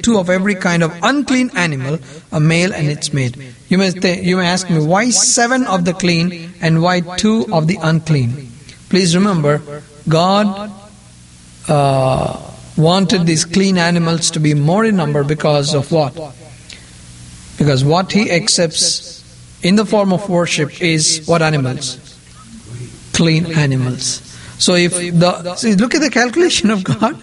two of every kind of unclean animal, a male and its mate. You may ask me, why 7 of the clean and why 2 of the unclean? Please remember, God wanted these clean animals to be more in number because of what? Because what He accepts in the form of worship is what animals? Clean animals. So if look at the calculation of God,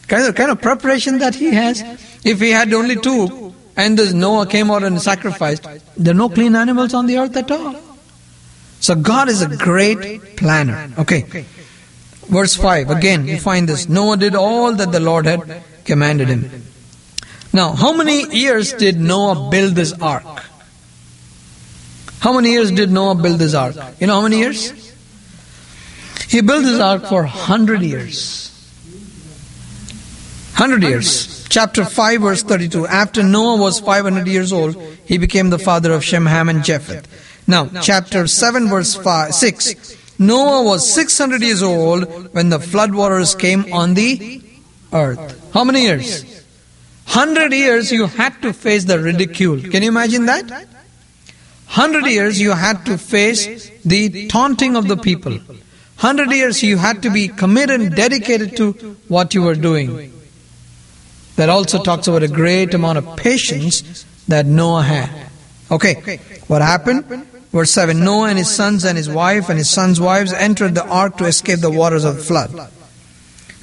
kind of preparation that He has. If He had only 2 and Noah came out and sacrificed, there are no clean animals on the earth at all. So God is a great planner. Okay. Verse 5, again you find this. Noah did all that the Lord had commanded him. Now, how many years did Noah build this ark? How many years did Noah build this ark? You know how many years? He built this ark for 100 years. 100 years. Chapter 5 verse 32. After Noah was 500 years old, he became the father of Shem, Ham and Japheth. Now, chapter 7 verse 6. Noah was 600 years old when the floodwaters came on the earth. How many years? 100 years you had to face the ridicule. Can you imagine that? 100 years you had to face the taunting of the people. 100 years you had to be committed and dedicated to what you were doing. That also talks about a great amount of patience that Noah had. Okay, what happened? Verse 7, Noah and his sons and his wife and his sons' wives entered the ark to escape the waters of the flood.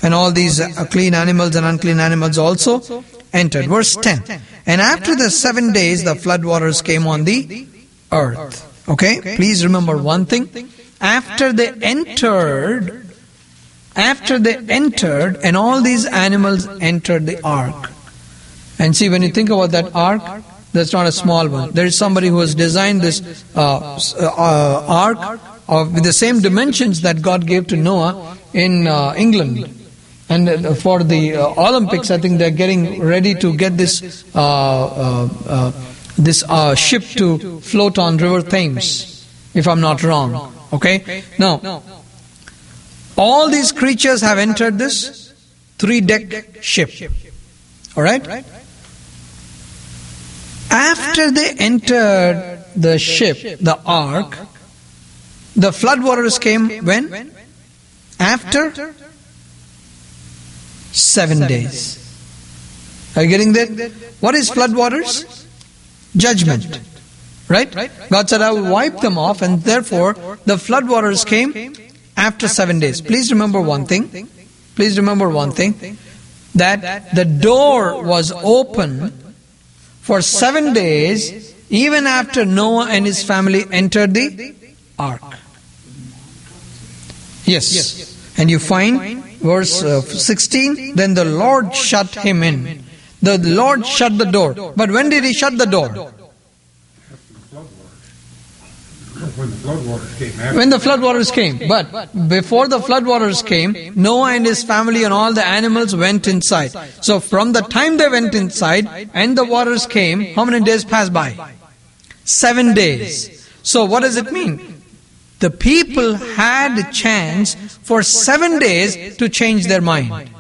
And all these clean animals and unclean animals also entered. Verse 10, and after the 7 days the flood waters came on the earth. Okay, please remember one thing. After they entered and all these animals entered the ark. And see, when you think about that ark, that's not a small one. There is somebody who has designed this ark with the same dimensions that God gave to Noah in England. And for the Olympics, I think they're getting ready to get this ship to float on River Thames, if I'm not wrong. Okay? Now, all these creatures have entered this 3-deck ship. Alright? After they entered the ship, the ark, the floodwaters came when? After 7 days. Are you getting that? What is floodwaters? Judgment. Right? God said, I will wipe them off, and therefore the floodwaters came after 7 days. Please remember one thing. That the door was open for 7 days, even after Noah and his family entered the ark. Yes. And you find verse 16, then the Lord shut him in. The Lord shut the door. But when did He shut the door? When the floodwaters came. But before the floodwaters came, Noah and his family and all the animals went inside. So from the time they went inside and the waters came, how many days passed by? 7 days. So what does it mean? The people had a chance for 7 days to change their mind.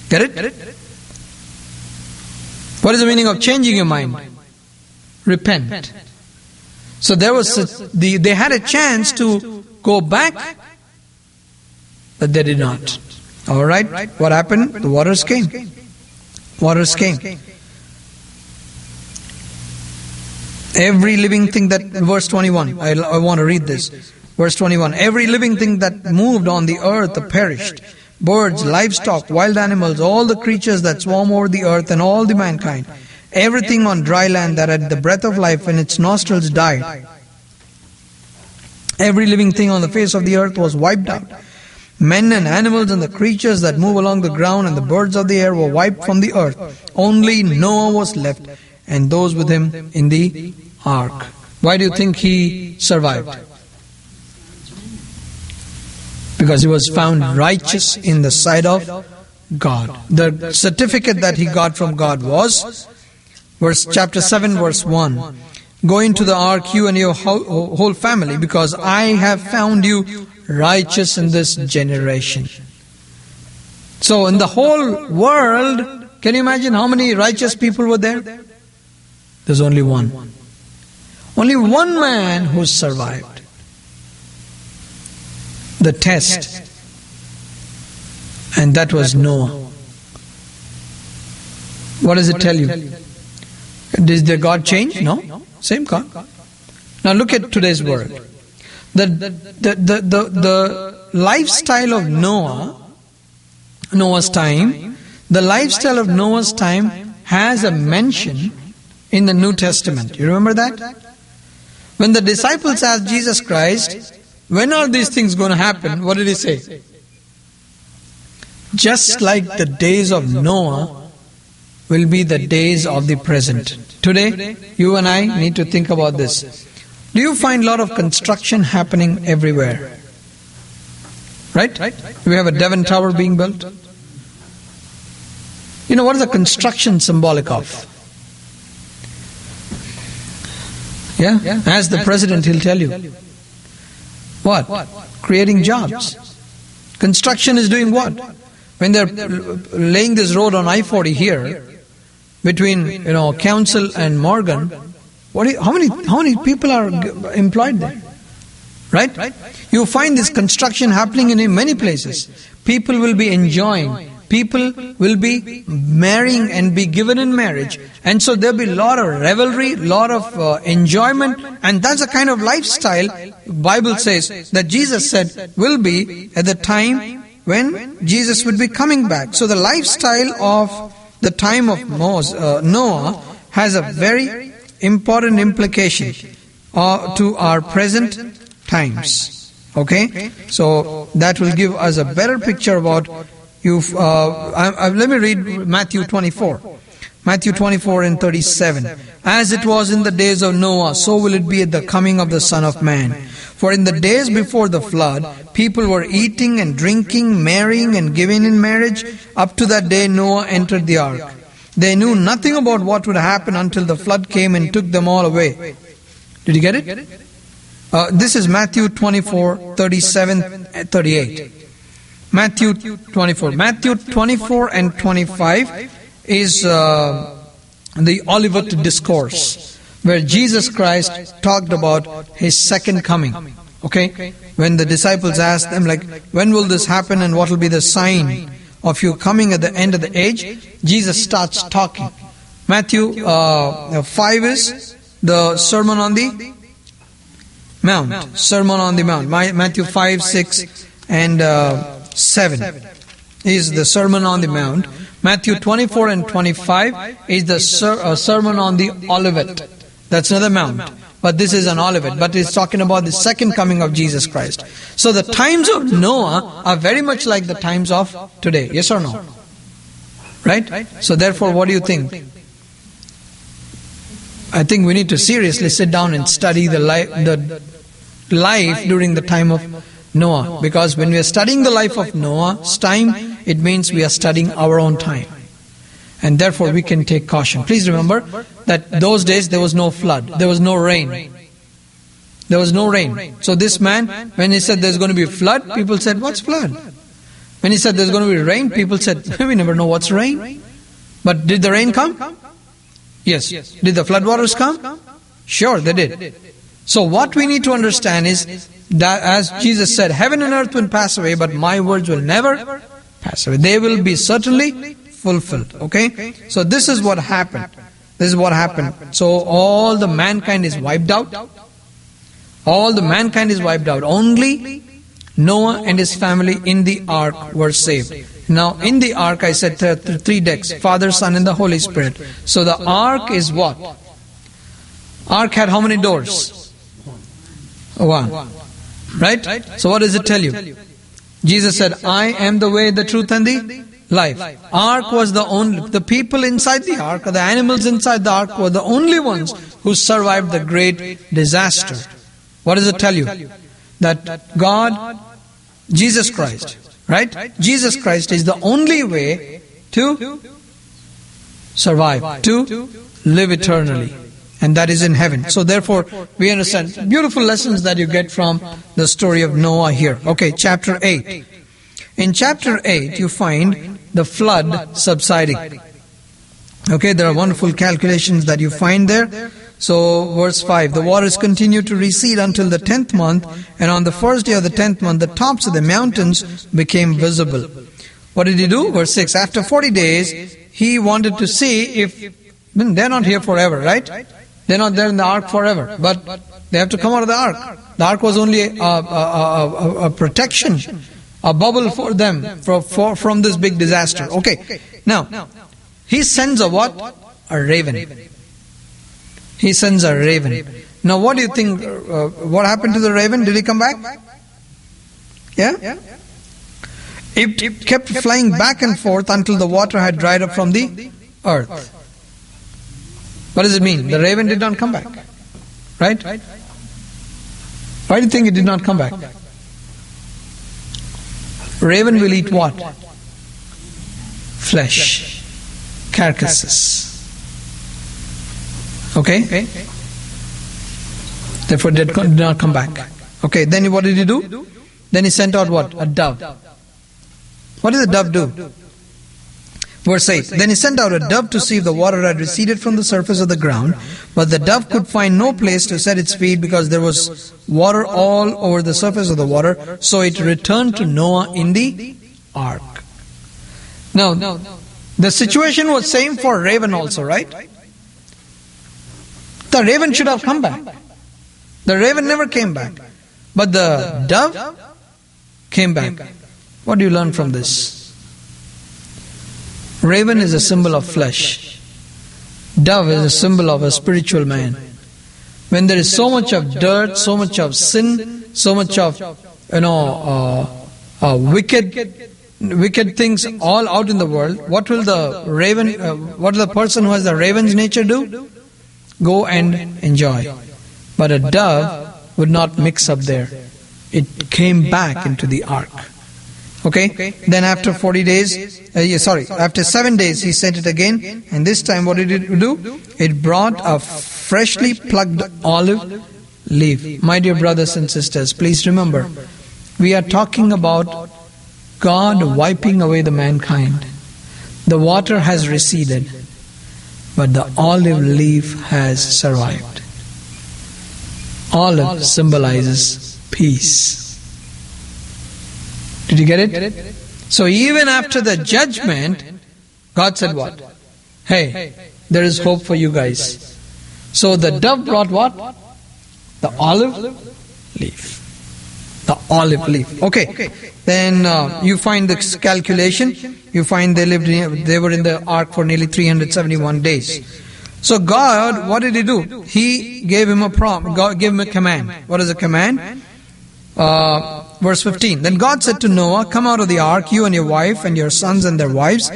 Get it? What is the meaning of changing your mind? Repent. So they had a chance to go back, but they did not. Alright, what happened? The waters came. Every living thing that, verse 21, I want to read this. Verse 21, every living thing that moved on the earth perished. Birds, livestock, wild animals, all the creatures that swarm over the earth and all the mankind. Everything on dry land that had the breath of life in its nostrils died. Every living thing on the face of the earth was wiped out. Men and animals and the creatures that move along the ground and the birds of the air were wiped from the earth. Only Noah was left and those with him in the ark. Why do you think he survived? Because he was found righteous in the sight of God. The certificate that he got from God was chapter 7 verse 1. Go into the ark, you and your whole family, because I have found you righteous in this generation. So in the whole world, can you imagine how many righteous people were there? There's only one. Only one man who survived the test. And that was Noah. What does it tell you? Did the God change? No. Same God. Now look at today's world. The lifestyle of Noah's time, the lifestyle of Noah's time has a mention in the New Testament. You remember that? When the disciples asked Jesus Christ, when are these things going to happen? What did he say? Just like the days of Noah will be the days of the present. Today, you and I need to think about this. Do you find a lot of construction happening everywhere? Right? We have a Devon Tower being built. You know, what is the construction symbolic of? Yeah? As the president, he'll tell you. What? Creating jobs. Construction is doing what? When they're laying this road on I-40 here, between Council and Morgan, how many people are employed there? Right? You find this construction happening in many places. People will be enjoying. People will be marrying and be given in marriage. And so there'll be a lot of revelry, a lot of enjoyment. And that's the kind of lifestyle Bible says that Jesus said will be at the time when Jesus would be coming back. So the lifestyle of the time of Noah has a very important implication to our present times. Okay? So that will give us a better picture about let me read Matthew 24. Matthew 24 and 37. As it was in the days of Noah, so will it be at the coming of the Son of Man. For in the days before the flood, people were eating and drinking, marrying and giving in marriage, up to that day Noah entered the ark. They knew nothing about what would happen until the flood came and took them all away. Did you get it? This is Matthew 24, 37, 38. Matthew 24. Matthew 24 and 25 is the Olivet Discourse, where Jesus Christ talked about His second coming. Okay? When the disciples asked them, when will this happen and what will be the sign of you coming at the end of the age? Jesus starts talking. Matthew 5 is the Sermon on the Mount. Sermon on the Mount. Matthew 5, 6 and 7 is the Sermon on the Mount. Matthew 24 and 25 is the Sermon on the Olivet. That's another mount. But this is an Olivet. But it's talking about the second coming of Jesus Christ. So the times of Noah are very much like the times of today. Yes or no? Right? So therefore, what do you think? I think we need to seriously sit down and study the life during the time of Noah. Because when we are studying the life of Noah's time, it means we are studying our own time. And therefore we can take caution. Please remember that those days there was no flood. There was no rain. There was no rain. So this man, when he said there's going to be a flood, people said, what's flood? When he said there's going to be rain, people said, we never know what's rain. But did the rain come? Yes. Did the floodwaters come? Sure, they did. So what we need to understand is that, as Jesus said, heaven and earth will pass away, but my words will never pass away. They will be certainly fulfilled. Okay? So this is what happened. This is what happened. So all the mankind is wiped out. All the mankind is wiped out. Only Noah and his family in the ark were saved. Now in the ark I said there are three decks: Father, Son and the Holy Spirit. So the ark is what? Ark had how many doors? One. Right? So what does it tell you? Jesus said, I am the way, the truth and the life. Ark was the people inside the ark, or the animals inside the ark, were the only ones who survived the great disaster. What does it tell you? That God, Jesus Christ, right? Jesus Christ is the only way to survive, to live eternally. And that is in heaven. So therefore, we understand beautiful lessons that you get from the story of Noah here. Okay, chapter 8. In chapter 8, you find the flood subsiding. Okay, there are wonderful calculations that you find there. So, verse 5, the waters continued to recede until the 10th month, and on the first day of the 10th month, the tops of the mountains became visible. What did he do? Verse 6, after 40 days, he wanted to see if, they're not here forever, right? They're not there in the ark forever, but they have to come out of the ark. The ark was only a protection, a bubble for them from this big disaster. Okay, now, he sends a what? A raven. He sends a raven. Now what do you think, what happened to the raven? Did he come back? Yeah? It kept flying back and forth until the water had dried up from the earth. What does it mean? The raven did not come back. Right? Why do you think it did not come back? Raven will eat what? Flesh. Carcasses. Okay? Therefore it did not come back. Okay, then what did he do? Then he sent out what? A dove. What did the dove do? Verse 8, then he sent out a dove to see if the water had receded from the surface of the ground, but the dove could find no place to set its feet because there was water all over the surface of the water, so it returned to Noah in the ark. Now, the situation was same for raven also, right? The raven should have come back. The raven never came back. But the dove came back. What do you learn from this? Raven is a symbol of flesh. Dove is a symbol of a spiritual man. When there is so much of dirt, so much of sin, so much of wicked things all out in the world, what will the raven? What will the person who has the raven's nature do? Go and enjoy. But a dove would not mix up there. It came back into the ark. Okay? Then after 40 days, after 7 days he sent it again, and this time what did it do? It brought a freshly plucked olive leaf. My dear brothers and sisters, please remember, we are talking about God wiping away the mankind. The water has receded, but the olive leaf has survived. Olive symbolizes peace. Did you get it? So even after the judgment, God said what? Hey, there is hope for you guys. So the dove brought what? The olive leaf. The olive leaf. Okay. Then you find this calculation. You find they were in the ark for nearly 371 days. So God, what did He do? He gave him a prompt. God gave him a command. What is the command? Verse 15. Then God said to Noah, come out of the ark, you and your wife and your sons and their wives.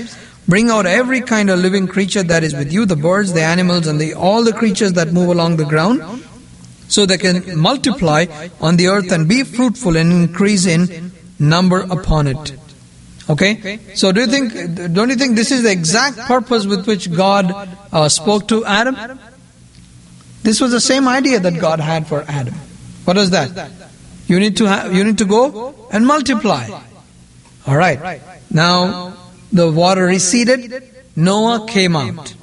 Bring out every kind of living creature that is with you, the birds, the animals, and all the creatures that move along the ground, so they can multiply on the earth and be fruitful and increase in number upon it. Okay? So don't you think this is the exact purpose with which God spoke to Adam? This was the same idea that God had for Adam. What is that? You need to go and multiply. All right. Now the water receded. Noah came out.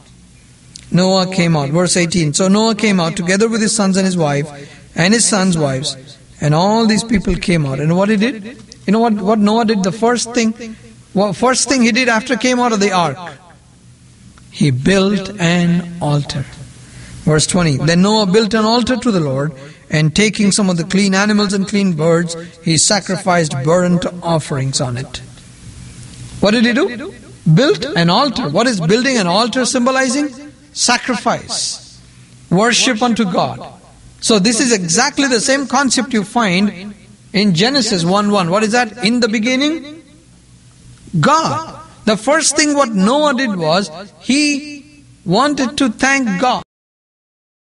Verse 18. So Noah came out together with his sons and his wife and his sons' wives, and all these people came out. And what he did? You know what Noah did? The first thing he did after came out of the ark, he built an altar. Verse 20. Then Noah built an altar to the Lord, and taking some of the clean animals and clean birds, he sacrificed burnt offerings on it. What did he do? Built an altar. What is building an altar symbolizing? Sacrifice. Worship unto God. So this is exactly the same concept you find in Genesis 1:1. What is that? In the beginning, God. The first thing what Noah did was, he wanted to thank God.